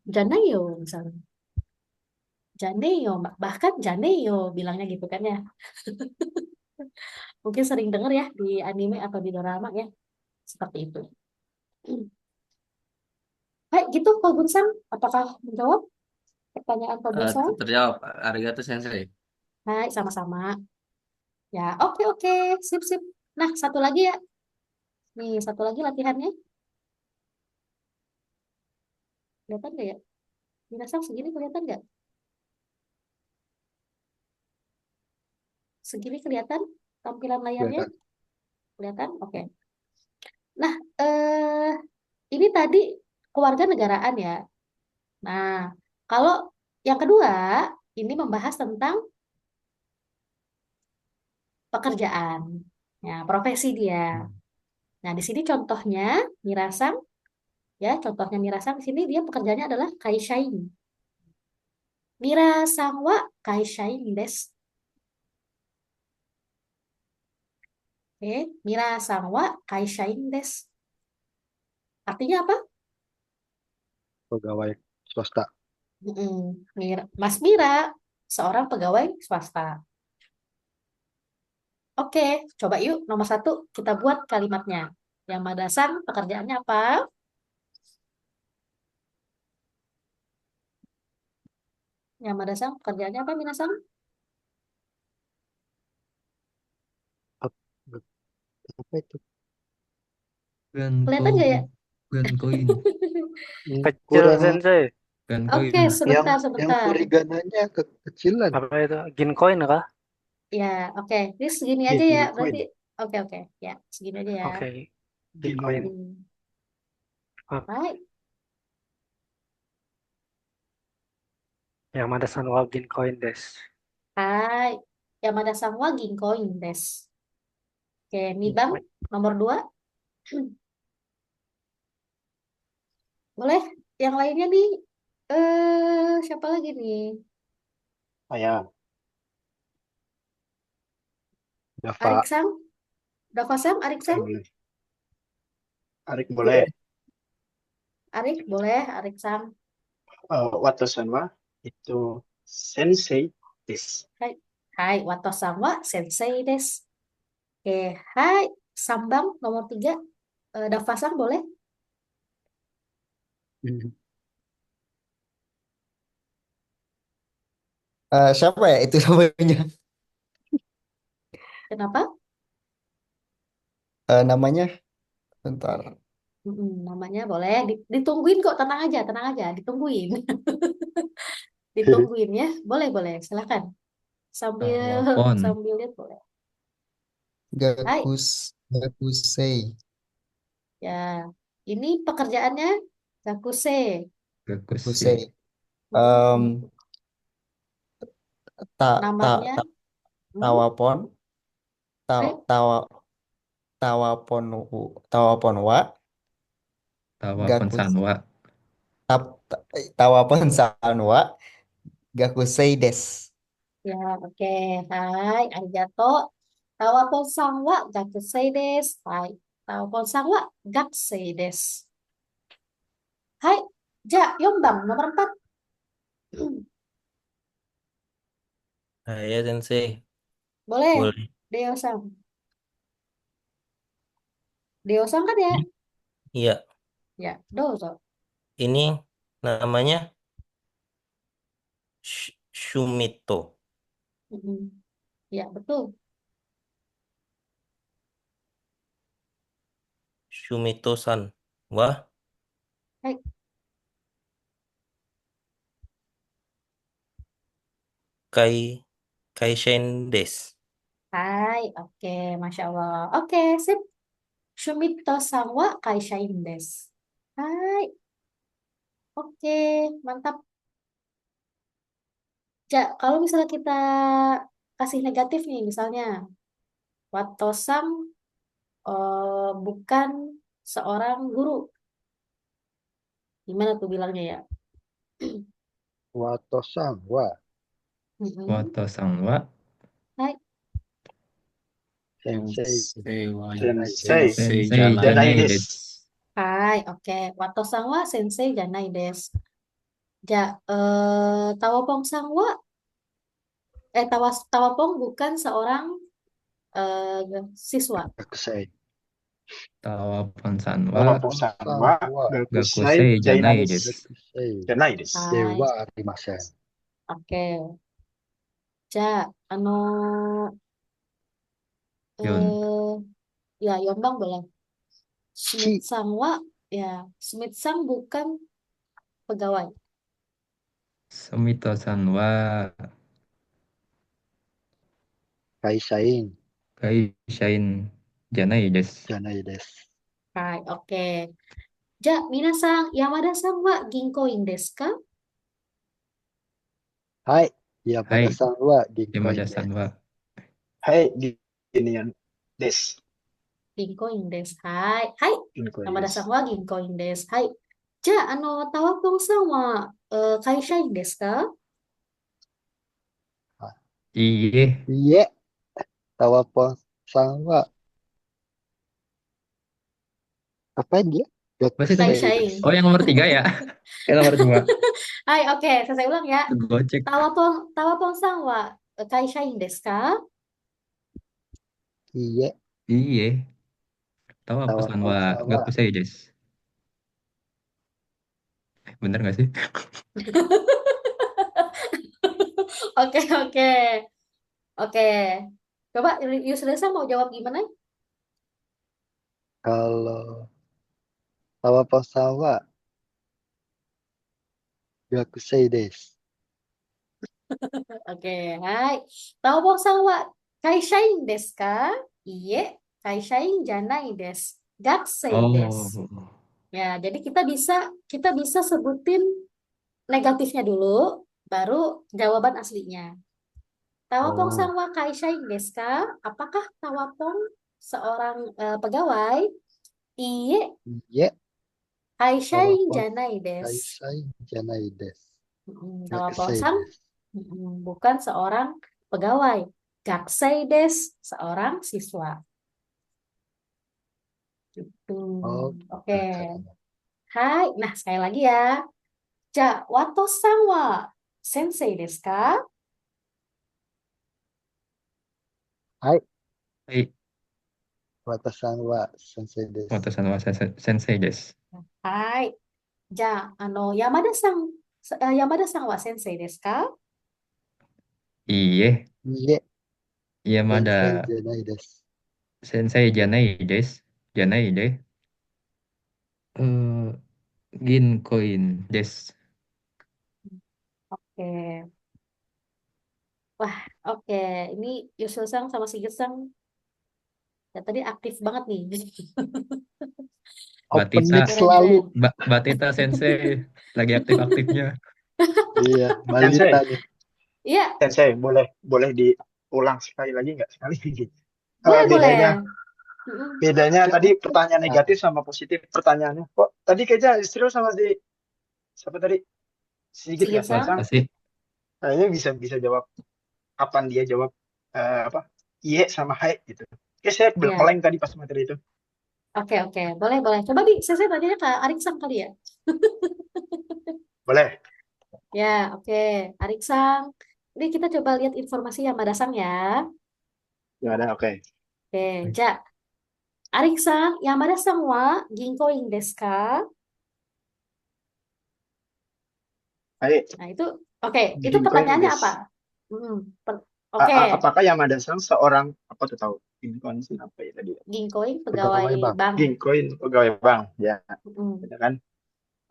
Janayo misalnya. Janeyo, bahkan Janeyo bilangnya gitu kan ya. Mungkin sering dengar ya di anime atau di dorama ya. Seperti itu. Hai, gitu Pak Gunsang. Apakah menjawab pertanyaan Pak Gunsang? Terjawab. Arigato Sensei. Hai, sama-sama. Ya, oke oke. Sip sip. Nah, satu lagi ya. Nih, satu lagi latihannya. Kelihatan nggak ya? Minasang segini kelihatan nggak? Segini kelihatan tampilan layarnya? Kelihatan. Kelihatan? Oke. Nah, ini tadi kewarganegaraan ya. Nah, kalau yang kedua, ini membahas tentang pekerjaan. Ya, profesi dia. Nah, di sini contohnya Mirasang, ya, contohnya Mirasang di sini dia pekerjaannya adalah kaishain. Mirasang wa kaishain desu. Oke, Mirasang wa kaishain desu. Artinya apa? Pegawai swasta. Mas Mira, seorang pegawai swasta. Oke, coba yuk nomor satu kita buat kalimatnya. Yang Madasang pekerjaannya apa? Yang Madasang pekerjaannya apa, Minasang? Apa, apa itu? Bukan Kelihatan nggak ya? koin. Bukan koin. Kecil Kurang Sensei. Bukan Oke, koin. yang sebentar, yang sebentar. furigananya kekecilan. Apa itu? Gincoin kah? Ya, oke. Ini segini Iya, aja ya, Bitcoin. berarti. Oke, oke. Ya, segini aja ya. Oke. Bitcoin. Gincoin. Oh, Baik. yang ada sanwa Gincoin des. Hai. Yamada Sangwa Ginkoin des. Oke, Nibang Gincoin. nomor 2. Boleh? Yang lainnya nih, siapa lagi nih? Saya, Dava. Arik Sang? Dava Sang, Arik Sang? Boleh. Arik boleh. Arik, boleh, Arik Sang. Watasan wa itu sensei desu. Hai. Hai, Wato Sangwa Sensei des. Oke, hai. Sambang nomor 3. Dava Sang boleh? Siapa ya itu namanya? Kenapa? Namanya, bentar. Namanya boleh ditungguin kok, tenang aja, ditungguin. Ditungguin ya. Boleh, boleh. Silakan. Sambil Tawapon. sambil lihat boleh. Hai. Gakusei. Ya. Ini pekerjaannya Gakuse. Gakusei. Em, Mm-mm. ta ta Namanya ta- hmm? tawapon, Hai. tawa tawapon tawapon wa Tawapon gakus Sanwa. tawapon sanwa gakusei des. Ya, oke. Hai, arigato. Tawapon sangwa gakusei desu. Hai. Tawapon sangwa gakusei desu. Hai. Ja, Yombang nomor 4. Ya Sensei, Boleh. boleh. Deosang. Deosang kan ya? Iya, Ya, dozo. ini namanya Shumito. Mm-mm. Ya, betul. Shumito-san. Wah, Hai. Kai Kaishen des. Hai, oke, Masya Allah. Oke, sip. Shumito Sanwa Kaishain desu. Hai, oke, mantap. Ja, kalau misalnya kita kasih negatif nih, misalnya Watosang bukan seorang guru. Gimana tuh bilangnya ya? Watosan, wa, Mm-mm. Wato Sanwa. Hai, sensei, Sensei wa Sensei. sensei Sensei janai Janai Janai des. des. hai, oke. Watosang wa Sensei Janai desu. Ja, Tawapong Sangwa, Tawapong bukan seorang siswa. gakusei. Tawapon Sanwa. Tawapon-san San wa wa, gakusei Gakusei janai Janai desu. des. gakusei. Janai desu. Hai, Dewa arimasen. oke. Ja, Yun. eh ya Yombang boleh. Smith Shi, Sangwa, ya Smith Sang bukan pegawai. Sumito Sanwa. kaisain, Kaishain Janai des. janai desu. Hai, oke. Ja, Minasang, Yamada Sang wa Ginkoin desu ka? Hai, Yamada Hai. san wa ginkoin Yamada desu. Sanwa. Hai, ginian des. Ginkoin desu. Hai, hai. Ginkoin Yamada desu. Sang wa Ginkoin desu. Hai. Ja, Tawapong Sang wa Kaishain desu ka? Iye. Iye, tawapon san wa, apa dia? Apa sih tadi? Gakusei Kaishain. desu. Oh, yang nomor 3 ya? Yang nomor 2. Hai, oke. Saya ulang ya. Gocek. Tawapong Sang wa Kaishain desu ka? Iye, Iye. Tawapon tawapon Sanwa san wa, Gakusei des. Bener gak sih? Oke, oke. Oke. Coba Yusresa mau jawab gimana? kalau tawapon san wa, gakusei desu. Oke, hai. Tawapong wa kaishain desu ka? Iye, kaishain janai desu. Gakusei desu. Oh. Ya, jadi kita bisa sebutin negatifnya dulu, baru jawaban aslinya. Tawapong Oh, wa kaishain desu ka? Apakah Tawapong seorang pegawai? Iye, iye, kaishain tawapon janai desu. kaisain janai desu. Tawapong Gakusei desu. bukan seorang pegawai. Gakusei desu, seorang siswa. Gitu. Oh, Oke. kakak. Hai. Nah, sekali lagi ya. Ja, Wato-san wa sensei desu ka? Hai, Hai. watasan wa sensei desu. Wato Sanwa Sensei des. Hai. Yamada-san wa sensei desu ka? いいえ、いいえ、山先生田じゃないです。先生じゃないです。じゃないで。銀コインです。Oke. Wah, oke. Ini Yusul-san sama Sigit-san ya tadi aktif banget nih. Opening Batita, selalu. Keren-keren. Batita Sensei lagi aktif-aktifnya. Iya, Sensei, balita nih. Iya, Sensei, boleh diulang sekali lagi nggak? Sekali lagi. boleh, boleh. Bedanya Mm-mm. bedanya tadi pertanyaan Nah, negatif sama positif pertanyaannya. Kok tadi kayaknya serius sama si siapa tadi? Sigit ya, Sigit-san. Sang. Pasti. Kayaknya bisa jawab kapan dia jawab apa? Iya sama hai gitu. Kayak saya Ya, blank tadi pas materi itu. oke, oke. Boleh, boleh. Coba saya tanyanya ke Arik-san kali ya. Boleh. Ya, oke. Arik-san. Ini kita coba lihat informasi Yamada-san ya. Ya ada, oke. Oke, ja. Arik-san, Yamada-san wa ginkoin desu ka? Hai, Nah, itu oke. Itu Ginkoin pertanyaannya des. apa? Hmm, oke. Apakah Yamada-san seorang apa tuh tahu? Ginkoin sih apa ya tadi? Ginkoin pegawai pegawai bank. bank. Ginkoin pegawai bank, ya, Mm, benar kan?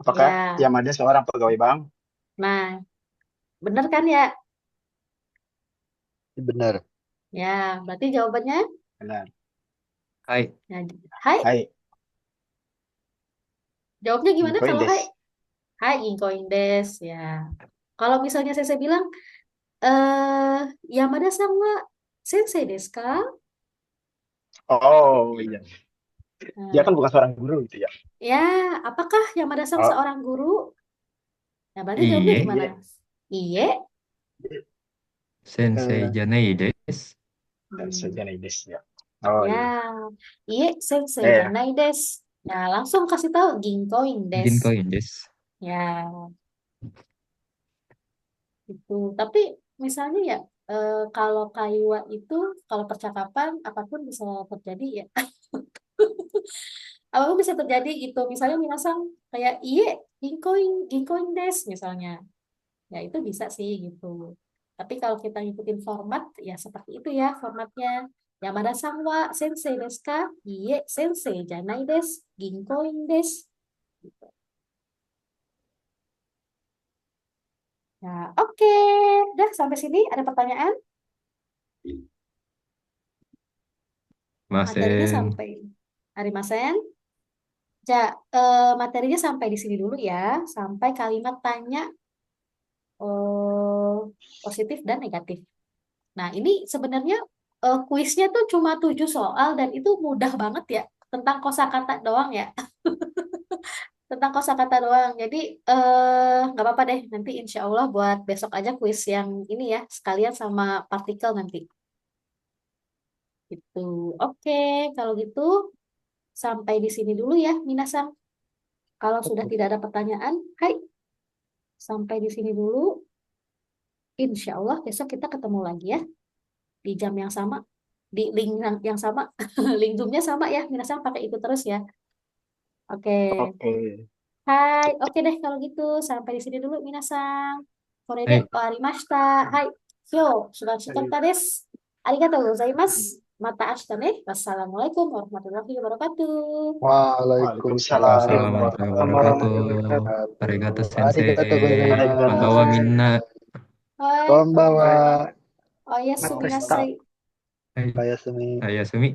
Apakah ya. Yamada seorang pegawai bank? Nah, benar kan ya? Benar. Ya, berarti jawabannya Benar. Hai. ya, hai. Hai, Jawabnya gimana Ginkoin kalau des. hai? Hai, ginkoin des. Ya. Kalau misalnya saya bilang eh Yamada-san wa sensei desu ka? Oh iya, dia Nah, kan bukan seorang guru gitu ya. ya, apakah Yamada-san Oh seorang guru? Nah, berarti jawabnya Iye, gimana? iya, Iye. Sensei eh,じゃないです。 sensei Hmm. des ya. Oh Ya, iya, iye sensei eh janai desu. Nah, langsung kasih tahu ginkoin desu. 銀コインです。 Ya, itu. Tapi misalnya ya, kalau kaiwa itu, kalau percakapan apapun bisa terjadi ya. Apapun bisa terjadi gitu. Misalnya minasang kayak iye ginkoin desu misalnya. Ya itu bisa sih gitu. Tapi kalau kita ngikutin format ya seperti itu ya formatnya. Yamada-san wa sensei desu ka? Iye, sensei janai desu. Ginkoin desu. Gitu. Ya, oke. Udah sampai sini ada pertanyaan? Materinya ません。 sampai Arimasen. Ja, materinya sampai di sini dulu ya. Sampai kalimat tanya eh, positif dan negatif. Nah, ini sebenarnya kuisnya tuh cuma 7 soal dan itu mudah banget ya. Tentang kosakata doang ya. Tentang kosakata doang. Jadi nggak apa-apa deh. Nanti insya Allah buat besok aja kuis yang ini ya. Sekalian sama partikel nanti. Gitu. Oke, kalau gitu sampai di sini dulu ya, Minasan. Kalau sudah tidak ada pertanyaan, hai, sampai di sini dulu. Insya Allah besok kita ketemu lagi ya di jam yang sama, di link yang sama, link Zoom-nya sama ya, Minasan pakai itu terus ya. Oke, oke. hai, oke deh kalau gitu sampai di sini dulu, Minasan. Kore de はい。終わりました. Hai, yo, sudah Eh, desu. Arigatou gozaimasu. Mata ashita ne. Wassalamualaikum warahmatullahi wabarakatuh. Waalaikumsalam Waalaikumsalam Waalaikumsalam warahmatullahi warahmatullahi wabarakatuh. warahmatullahi wabarakatuh. wabarakatuh. Arigato Arigatou sensei. Arigatou Konbawa gozaimasu. minna. sensei. Hai, Konbanwa. Bye. oh ya, Matesta. suminasai. Hai. Oyasumi. Ayasumi.